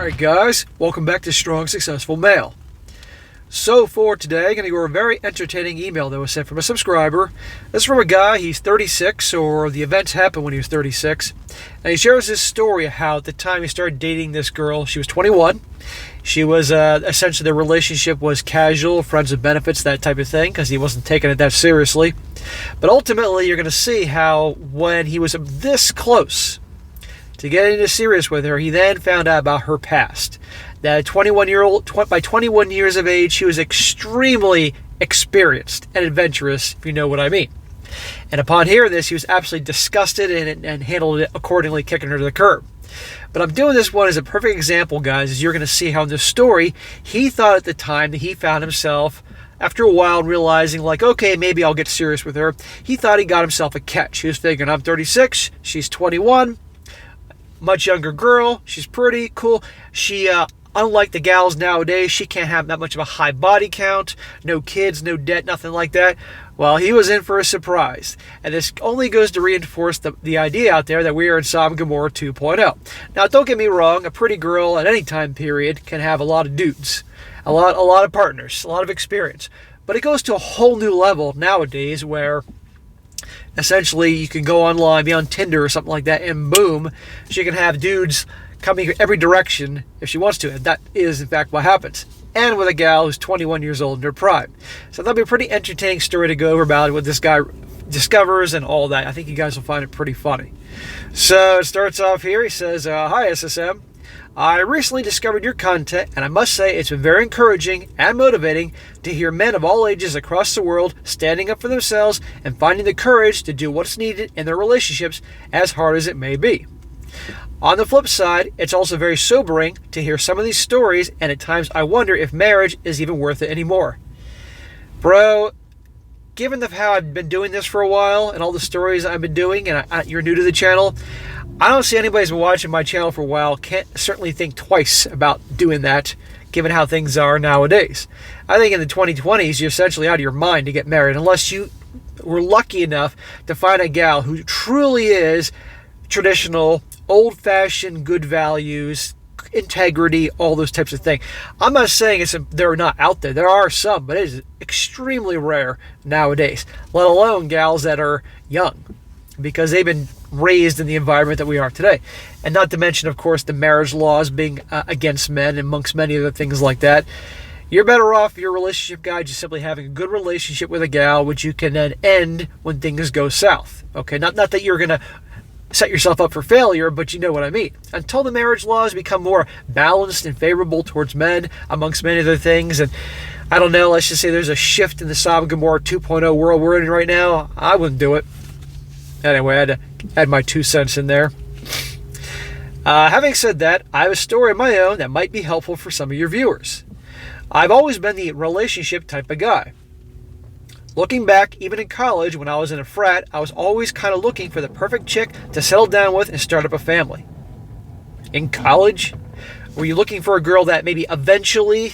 Alright guys, welcome back to Strong Successful Male. So for today, I'm going to go over a very entertaining email that was sent from a subscriber. This is from a guy, he's 36, or the events happened when he was 36. And he shares his story of how at the time he started dating this girl, she was 21. She was, essentially the relationship was casual, friends with benefits, that type of thing, because he wasn't taking it that seriously. But ultimately, you're going to see how when he was this close to getting into serious with her, he then found out about her past. That by 21 years of age, she was extremely experienced and adventurous, if you know what I mean. And upon hearing this, he was absolutely disgusted and handled it accordingly, kicking her to the curb. But I'm doing this one as a perfect example, guys, as you're going to see how in this story, he thought at the time that he found himself, after a while, realizing, like, okay, maybe I'll get serious with her. He thought he got himself a catch. He was thinking, I'm 36, she's 21, much younger girl, she's pretty cool. She, unlike the gals nowadays, she can't have that much of a high body count, no kids, no debt, nothing like that. Well, he was in for a surprise. And this only goes to reinforce the idea out there that we are in Sodom and Gomorrah 2.0. Now, don't get me wrong, a pretty girl at any time period can have a lot of dudes, a lot of partners, a lot of experience. But it goes to a whole new level nowadays where essentially you can go online, be on Tinder or something like that, and boom, she can have dudes coming every direction if she wants to. And that is, in fact, what happens. And with a gal who's 21 years old in her prime. So that'll be a pretty entertaining story to go over about what this guy discovers and all that. I think you guys will find it pretty funny. So it starts off here. He says, Hi, SSM. I recently discovered your content, and I must say it's been very encouraging and motivating to hear men of all ages across the world standing up for themselves and finding the courage to do what's needed in their relationships, as hard as it may be. On the flip side, it's also very sobering to hear some of these stories, and at times I wonder if marriage is even worth it anymore. Bro, given how I've been doing this for a while and all the stories I've been doing, and you're new to the channel, I don't see anybody who's been watching my channel for a while can't certainly think twice about doing that, given how things are nowadays. I think in the 2020s, you're essentially out of your mind to get married, unless you were lucky enough to find a gal who truly is traditional, old-fashioned, good values, integrity, all those types of things. I'm not saying they're not out there. There are some, but it is extremely rare nowadays, let alone gals that are young, because they've been raised in the environment that we are today. And not to mention, of course, the marriage laws being against men, amongst many other things like that. You're better off, your relationship guy, just simply having a good relationship with a gal, which you can then end when things go south. Okay, not that you're going to set yourself up for failure, but you know what I mean. Until the marriage laws become more balanced and favorable towards men, amongst many other things, and I don't know, let's just say there's a shift in the Sodom and Gomorrah 2.0 world we're in right now, I wouldn't do it. Anyway, I had to add my 2 cents in there. Having said that, I have a story of my own that might be helpful for some of your viewers. I've always been the relationship type of guy. Looking back, even in college, when I was in a frat, I was always kind of looking for the perfect chick to settle down with and start up a family. In college, were you looking for a girl that maybe eventually,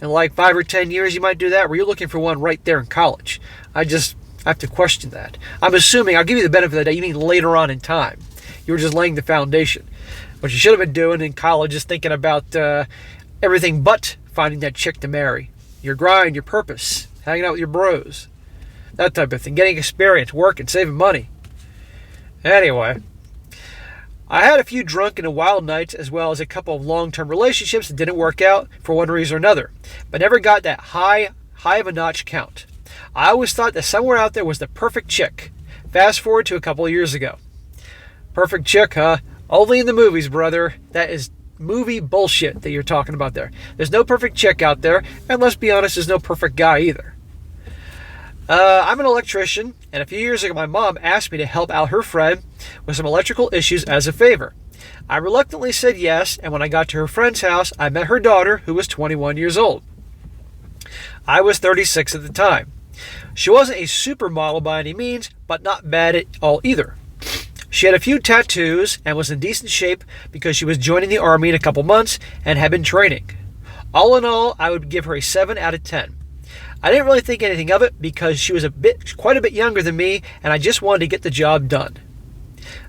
in like 5 or 10 years, you might do that? Or were you looking for one right there in college? I have to question that. I'm assuming, I'll give you the benefit of the doubt, you mean later on in time. You were just laying the foundation. What you should have been doing in college is thinking about everything but finding that chick to marry. Your grind, your purpose, hanging out with your bros. That type of thing. Getting experience, working, saving money. Anyway, I had a few drunken and wild nights, as well as a couple of long-term relationships that didn't work out for one reason or another, but never got that high of a notch count. I always thought that somewhere out there was the perfect chick. Fast forward to a couple of years ago. Perfect chick, huh? Only in the movies, brother. That is movie bullshit that you're talking about there. There's no perfect chick out there, and let's be honest, there's no perfect guy either. I'm an electrician, and a few years ago my mom asked me to help out her friend with some electrical issues as a favor. I reluctantly said yes, and when I got to her friend's house, I met her daughter, who was 21 years old. I was 36 at the time. She wasn't a supermodel by any means, but not bad at all either. She had a few tattoos and was in decent shape because she was joining the Army in a couple months and had been training. All in all, I would give her a 7 out of 10. I didn't really think anything of it because she was quite a bit younger than me, and I just wanted to get the job done.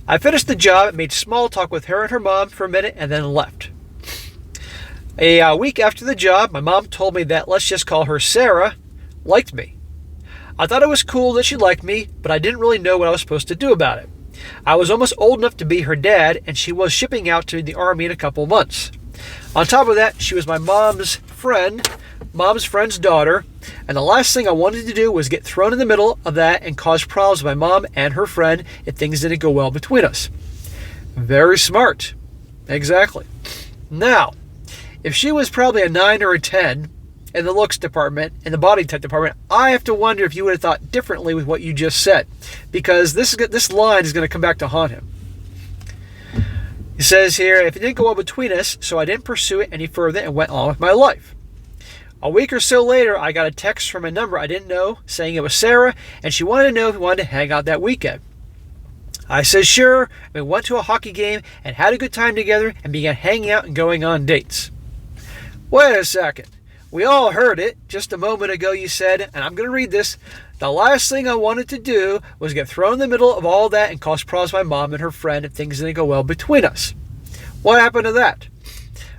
I finished the job, made small talk with her and her mom for a minute, and then left. A week after the job, my mom told me that, let's just call her Sarah, liked me. I thought it was cool that she liked me, but I didn't really know what I was supposed to do about it. I was almost old enough to be her dad, and she was shipping out to the Army in a couple months. On top of that, she was my mom's friend's daughter, and the last thing I wanted to do was get thrown in the middle of that and cause problems with my mom and her friend if things didn't go well between us. Very smart. Exactly. Now, if she was probably a 9 or a 10 in the looks department, in the body type department, I have to wonder if you would have thought differently with what you just said, because this line is going to come back to haunt him. He says here, if it didn't go well between us, so I didn't pursue it any further and went on with my life. A week or so later, I got a text from a number I didn't know saying it was Sarah, and she wanted to know if we wanted to hang out that weekend. I said sure, and we went to a hockey game and had a good time together and began hanging out and going on dates. Wait a second. We all heard it just a moment ago. You said, and I'm going to read this, the last thing I wanted to do was get thrown in the middle of all that and cause problems with my mom and her friend if things didn't go well between us. What happened to that?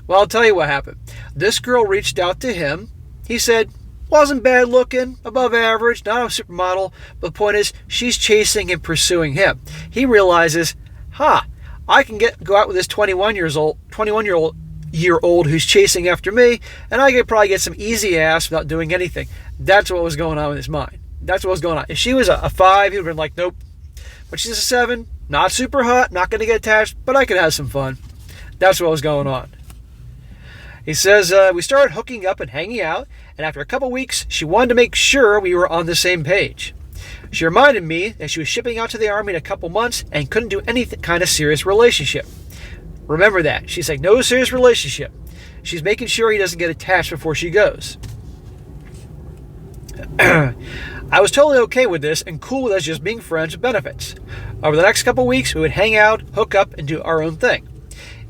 Well, I'll tell you what happened. This girl reached out to him. He said, wasn't bad looking, above average, not a supermodel, but the point is, she's chasing and pursuing him. He realizes, I can go out with this 21-year-old who's chasing after me, and I could probably get some easy ass without doing anything. That's what was going on in his mind. That's what was going on. If she was a 5, he would have been like, nope. But she's a 7, not super hot, not going to get attached, but I could have some fun. That's what was going on. He says, we started hooking up and hanging out, and after a couple weeks, she wanted to make sure we were on the same page. She reminded me that she was shipping out to the Army in a couple months and couldn't do any kind of serious relationship. Remember that. She's like, no serious relationship. She's making sure he doesn't get attached before she goes. I was totally okay with this and cool with us just being friends with benefits. Over the next couple weeks, we would hang out, hook up, and do our own thing.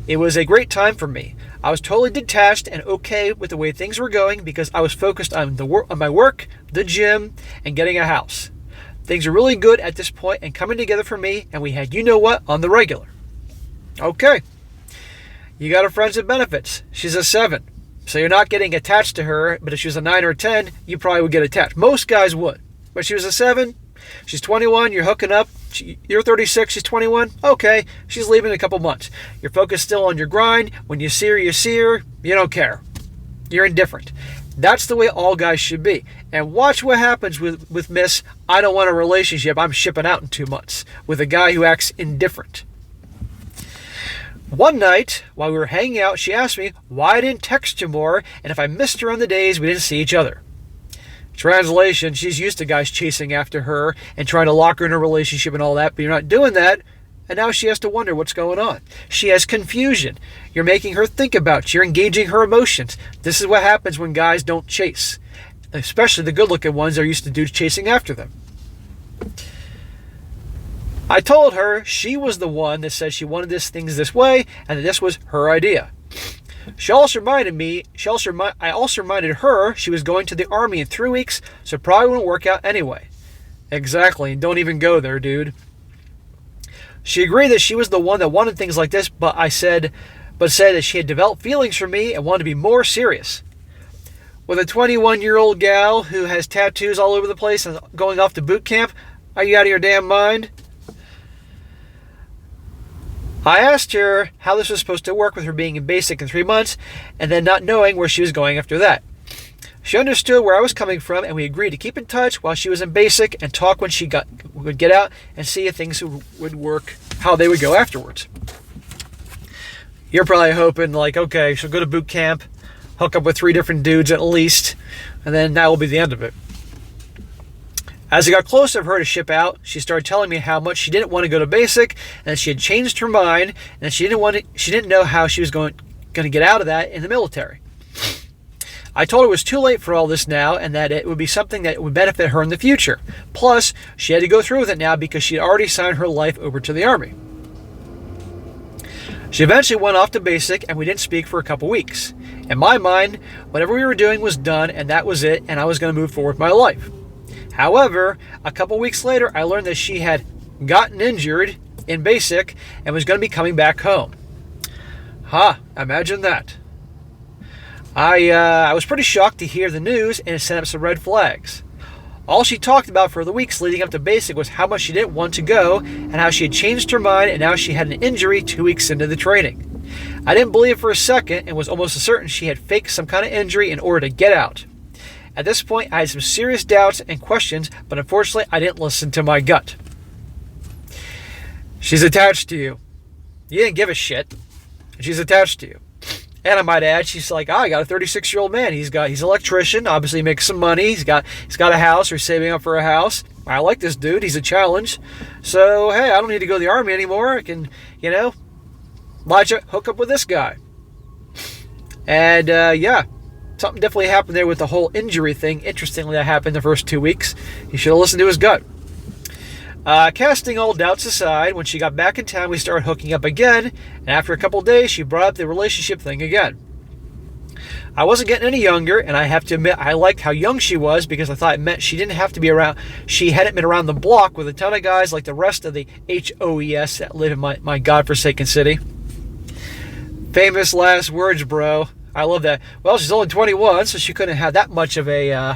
It was a great time for me. I was totally detached and okay with the way things were going because I was focused on my work, the gym, and getting a house. Things were really good at this point and coming together for me, and we had you-know-what on the regular. Okay. You got a friends with benefits. She's a 7. So you're not getting attached to her, but if she was a 9 or a 10, you probably would get attached. Most guys would. But she was a 7, she's 21, you're hooking up, you're 36, she's 21, okay, she's leaving in a couple months. You're focused still on your grind. When you see her, you don't care. You're indifferent. That's the way all guys should be. And watch what happens with Miss, I don't want a relationship, I'm shipping out in 2 months, with a guy who acts indifferent. One night, while we were hanging out, she asked me why I didn't text you more and if I missed her on the days we didn't see each other. Translation, she's used to guys chasing after her and trying to lock her in a relationship and all that, but you're not doing that, and now she has to wonder what's going on. She has confusion. You're making her think about you. You're engaging her emotions. This is what happens when guys don't chase, especially the good-looking ones that are used to dudes chasing after them. I told her she was the one that said she wanted things this way and that this was her idea. I also reminded her she was going to the Army in 3 weeks, so it probably wouldn't work out anyway. Exactly, and don't even go there, dude. She agreed that she was the one that wanted things like this, but said that she had developed feelings for me and wanted to be more serious. With a 21-year-old gal who has tattoos all over the place and going off to boot camp, are you out of your damn mind? I asked her how this was supposed to work with her being in basic in 3 months and then not knowing where she was going after that. She understood where I was coming from, and we agreed to keep in touch while she was in basic and talk when she would get out and see if things would work, how they would go afterwards. You're probably hoping, like, okay, she'll go to boot camp, hook up with 3 different dudes at least, and then that will be the end of it. As it got closer for her to ship out, she started telling me how much she didn't want to go to basic, and that she had changed her mind, and that she didn't know how she was going to get out of that in the military. I told her it was too late for all this now, and that it would be something that would benefit her in the future. Plus, she had to go through with it now because she had already signed her life over to the Army. She eventually went off to basic, and we didn't speak for a couple weeks. In my mind, whatever we were doing was done, and that was it, and I was going to move forward with my life. However, a couple weeks later, I learned that she had gotten injured in basic and was going to be coming back home. Imagine that. I was pretty shocked to hear the news, and it sent up some red flags. All she talked about for the weeks leading up to basic was how much she didn't want to go and how she had changed her mind and now she had an injury 2 weeks into the training. I didn't believe it for a second and was almost certain she had faked some kind of injury in order to get out. At this point, I had some serious doubts and questions, but unfortunately, I didn't listen to my gut. She's attached to you. You didn't give a shit. She's attached to you. And I might add, she's like, I got a 36-year-old man. He's an electrician. Obviously, he makes some money. He's got a house or he's saving up for a house. I like this dude. He's a challenge. So, hey, I don't need to go to the army anymore. I can, Elijah, hook up with this guy. And, something definitely happened there with the whole injury thing. Interestingly, that happened the first 2 weeks. He should have listened to his gut. Casting all doubts aside, when she got back in town, we started hooking up again, and after a couple of days, she brought up the relationship thing again. I wasn't getting any younger, and I have to admit, I liked how young she was because I thought it meant she didn't have to be around. She hadn't been around the block with a ton of guys like the rest of the HOES that live in my godforsaken city. Famous last words, bro. I love that. Well, she's only 21, so she couldn't have that much of a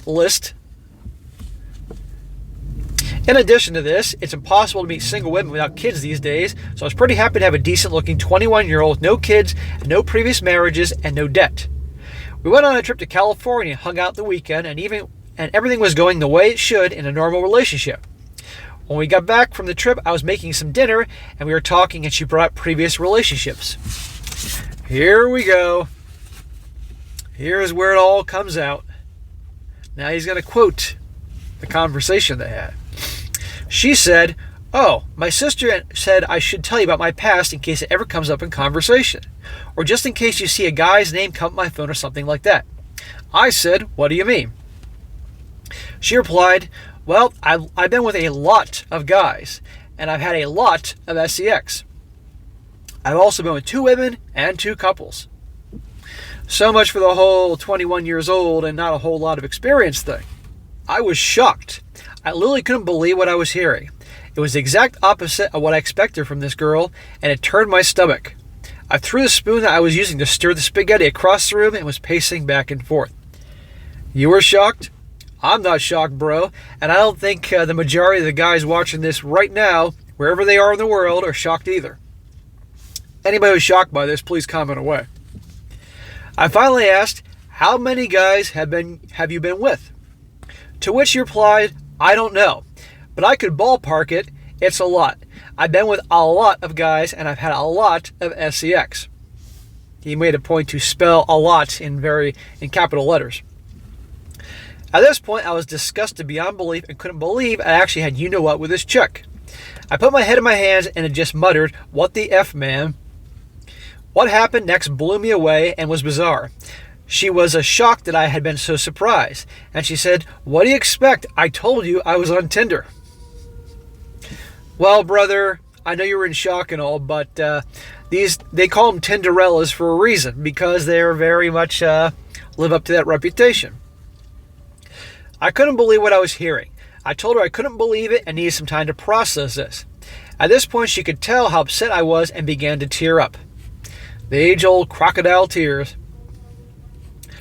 list. In addition to this, it's impossible to meet single women without kids these days, so I was pretty happy to have a decent-looking 21-year-old, no kids, no previous marriages, and no debt. We went on a trip to California, hung out the weekend, and everything was going the way it should in a normal relationship. When we got back from the trip, I was making some dinner, and we were talking, and she brought up previous relationships. Here we go. Here's where it all comes out. Now he's going to quote the conversation they had. She said, "Oh, my sister said I should tell you about my past in case it ever comes up in conversation, or just in case you see a guy's name come up my phone or something like that." I said, "What do you mean?" She replied, "Well, I've been with a lot of guys, and I've had a lot of sex. I've also been with 2 women and 2 couples." So much for the whole 21 years old and not a whole lot of experience thing. I was shocked. I literally couldn't believe what I was hearing. It was the exact opposite of what I expected from this girl, and it turned my stomach. I threw the spoon that I was using to stir the spaghetti across the room and was pacing back and forth. You were shocked? I'm not shocked, bro, and I don't think the majority of the guys watching this right now, wherever they are in the world, are shocked either. Anybody who's shocked by this, please comment away. I finally asked, "How many guys have you been with?" To which he replied, "I don't know, but I could ballpark it. It's a lot. I've been with a lot of guys, and I've had a lot of sex." He made a point to spell "a lot" in capital letters. At this point, I was disgusted beyond belief and couldn't believe I actually had you-know-what with this chick. I put my head in my hands and it just muttered, "What the F, man?" What happened next blew me away and was bizarre. She was shocked that I had been so surprised, and she said, "What do you expect? I told you I was on Tinder." Well, brother, I know you were in shock and all, but they call them Tinderellas for a reason, because they're very much live up to that reputation. I couldn't believe what I was hearing. I told her I couldn't believe it and needed some time to process this. At this point, she could tell how upset I was and began to tear up. The age-old crocodile tears.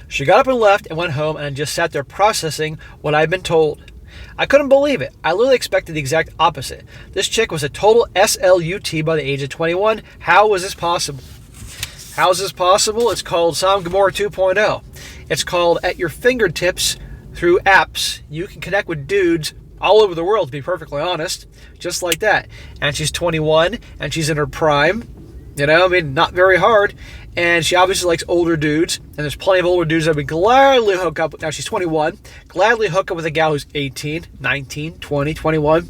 She got up and left and went home, and I just sat there processing what I'd been told. I couldn't believe it. I literally expected the exact opposite. This chick was a total SLUT by the age of 21. How was this possible? How is this possible? It's called Sodom Gomorrah 2.0. It's called at your fingertips through apps. You can connect with dudes all over the world, to be perfectly honest, just like that. And she's 21, and she's in her prime. Not very hard. And she obviously likes older dudes. And there's plenty of older dudes that would gladly hook up. Now she's 21. Gladly hook up with a gal who's 18, 19, 20, 21.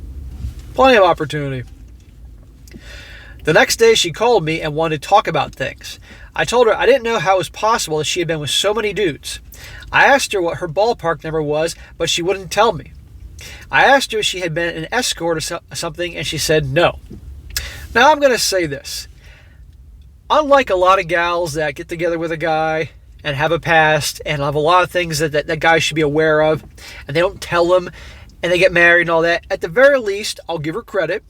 Plenty of opportunity. The next day she called me and wanted to talk about things. I told her I didn't know how it was possible that she had been with so many dudes. I asked her what her ballpark number was, but she wouldn't tell me. I asked her if she had been an escort or something, and she said no. Now I'm going to say this. Unlike a lot of gals that get together with a guy and have a past and have a lot of things that guys should be aware of, and they don't tell them, and they get married and all that, at the very least, I'll give her credit.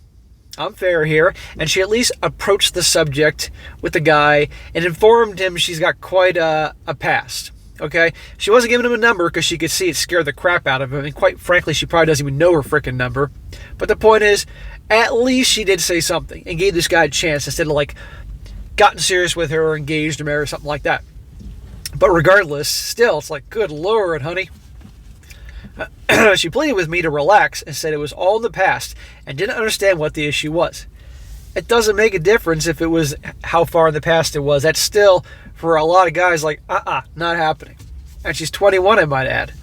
I'm fair here, and she at least approached the subject with the guy and informed him she's got quite a past. Okay? She wasn't giving him a number because she could see it scared the crap out of him, and quite frankly, she probably doesn't even know her freaking number. But the point is, at least she did say something and gave this guy a chance instead of like gotten serious with her or engaged or married or something like that. But regardless, still, it's like, good Lord, honey. She pleaded with me to relax and said it was all in the past and didn't understand what the issue was. It doesn't make a difference if it was how far in the past it was. That's still, for a lot of guys, like, not happening. And she's 21, I might add.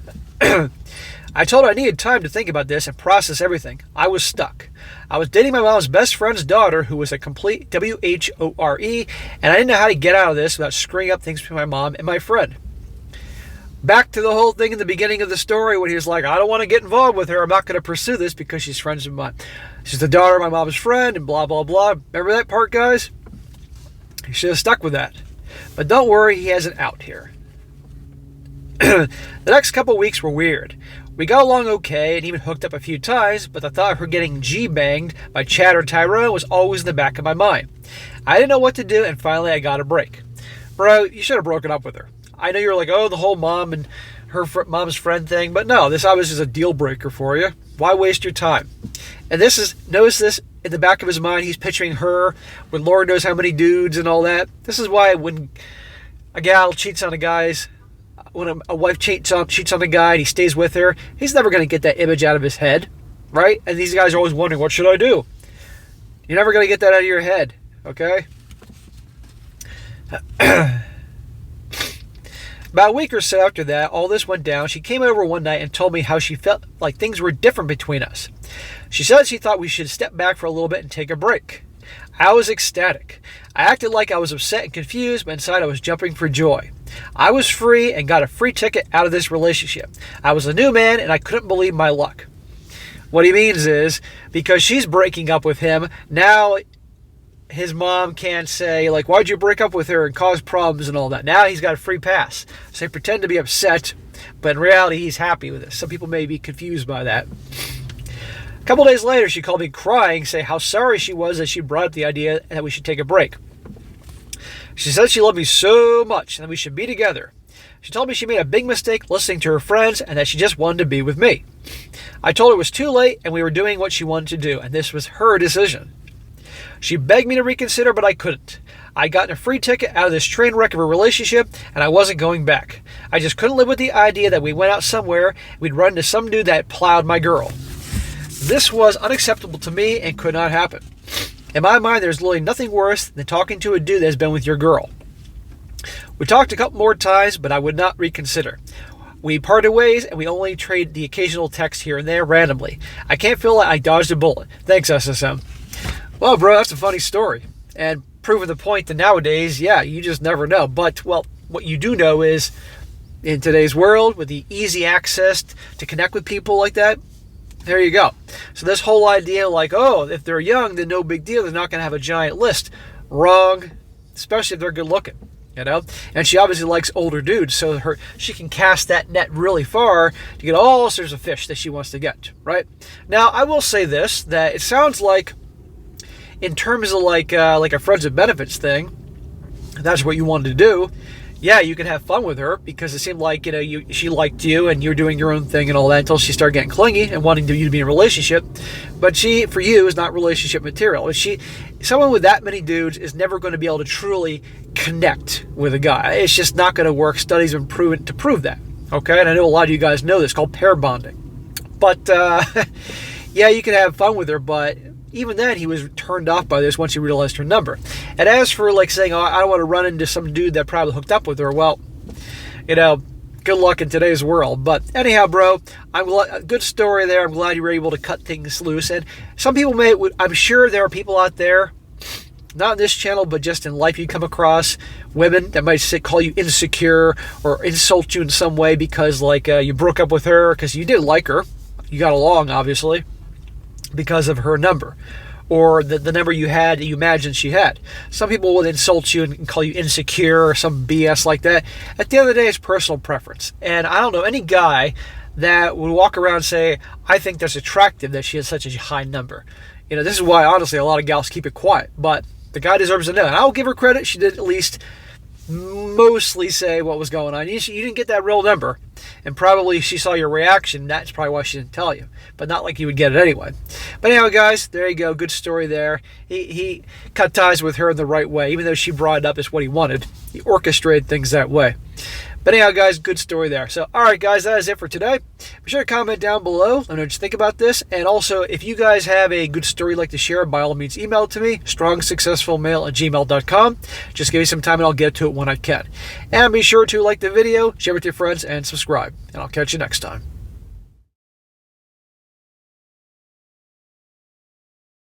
I told her I needed time to think about this and process everything. I was stuck. I was dating my mom's best friend's daughter, who was a complete WHORE, and I didn't know how to get out of this without screwing up things between my mom and my friend. Back to the whole thing in the beginning of the story when he was like, I don't want to get involved with her. I'm not going to pursue this because she's friends with mine. She's the daughter of my mom's friend and blah, blah, blah. Remember that part, guys? He should have stuck with that. But don't worry, he has an out here. The next couple weeks were weird. We got along okay and even hooked up a few times, but the thought of her getting G-banged by Chad or Tyrone was always in the back of my mind. I didn't know what to do, and finally I got a break. Bro, you should have broken up with her. I know you're like, oh, the whole mom and her mom's friend thing, but no, this obviously is a deal breaker for you. Why waste your time? And notice this in the back of his mind, he's picturing her with Lord knows how many dudes and all that. This is why when a gal cheats on when a wife cheats on a guy and he stays with her, he's never going to get that image out of his head, right? And these guys are always wondering, what should I do? You're never going to get that out of your head, okay? About a week or so after that, all this went down. She came over one night and told me how she felt like things were different between us. She said she thought we should step back for a little bit and take a break. I was ecstatic. I acted like I was upset and confused, but inside I was jumping for joy. I was free and got a free ticket out of this relationship. I was a new man and I couldn't believe my luck. What he means is, because she's breaking up with him, now his mom can't say, like, why'd you break up with her and cause problems and all that. Now he's got a free pass. So they pretend to be upset, but in reality he's happy with it. Some people may be confused by that. A couple days later, she called me crying, saying how sorry she was that she brought up the idea that we should take a break. She said she loved me so much and that we should be together. She told me she made a big mistake listening to her friends and that she just wanted to be with me. I told her it was too late and we were doing what she wanted to do, and this was her decision. She begged me to reconsider, but I couldn't. I'd gotten a free ticket out of this train wreck of a relationship, and I wasn't going back. I just couldn't live with the idea that we went out somewhere, we'd run into some dude that plowed my girl. This was unacceptable to me and could not happen. In my mind, there's literally nothing worse than talking to a dude that's been with your girl. We talked a couple more times, but I would not reconsider. We parted ways, and we only trade the occasional text here and there randomly. I can't feel like I dodged a bullet. Thanks, SSM. Well, bro, that's a funny story. And proving the point that nowadays, yeah, you just never know. But, well, what you do know is, in today's world, with the easy access to connect with people like that, there you go. So this whole idea like, oh, if they're young, then no big deal. They're not going to have a giant list. Wrong. Especially if they're good looking, you know? And she obviously likes older dudes, so she can cast that net really far to get all sorts of fish that she wants to get, right? Now, I will say this, that it sounds like, in terms of like a friends with benefits thing, if that's what you wanted to do, yeah, you can have fun with her because it seemed like, she liked you and you were doing your own thing and all that until she started getting clingy and wanting you to be in a relationship. But she, for you, is not relationship material. Someone with that many dudes is never going to be able to truly connect with a guy. It's just not going to work. Studies have proven to prove that. Okay, and I know a lot of you guys know this, called pair bonding. But yeah, you can have fun with her, but even then, he was turned off by this once he realized her number. And as for like saying, oh, I don't want to run into some dude that probably hooked up with her, well, good luck in today's world. But anyhow, bro, good story there. I'm glad you were able to cut things loose. And some people I'm sure there are people out there, not in this channel, but just in life, you come across women that might call you insecure or insult you in some way because you broke up with her because you did like her. You got along, obviously, because of her number or the number you had that you imagined she had. Some people will insult you and call you insecure or some BS like that. At the end of the day, it's personal preference. And I don't know any guy that would walk around and say, I think that's attractive that she has such a high number. This is why, honestly, a lot of gals keep it quiet. But the guy deserves to know. And I'll give her credit. She did at least mostly say what was going on. You didn't get that real number. And probably she saw your reaction. That's probably why she didn't tell you. But not like you would get it anyway. But anyhow, guys, there you go. Good story there. He cut ties with her in the right way. Even though she brought it up as what he wanted. He orchestrated things that way. But anyhow, guys, good story there. So, all right, guys, that is it for today. Be sure to comment down below. Let me know what you think about this. And also, if you guys have a good story you'd like to share, by all means, email it to me, strongsuccessfulmale@gmail.com. Just give me some time and I'll get to it when I can. And be sure to like the video, share it with your friends, and subscribe. And I'll catch you next time.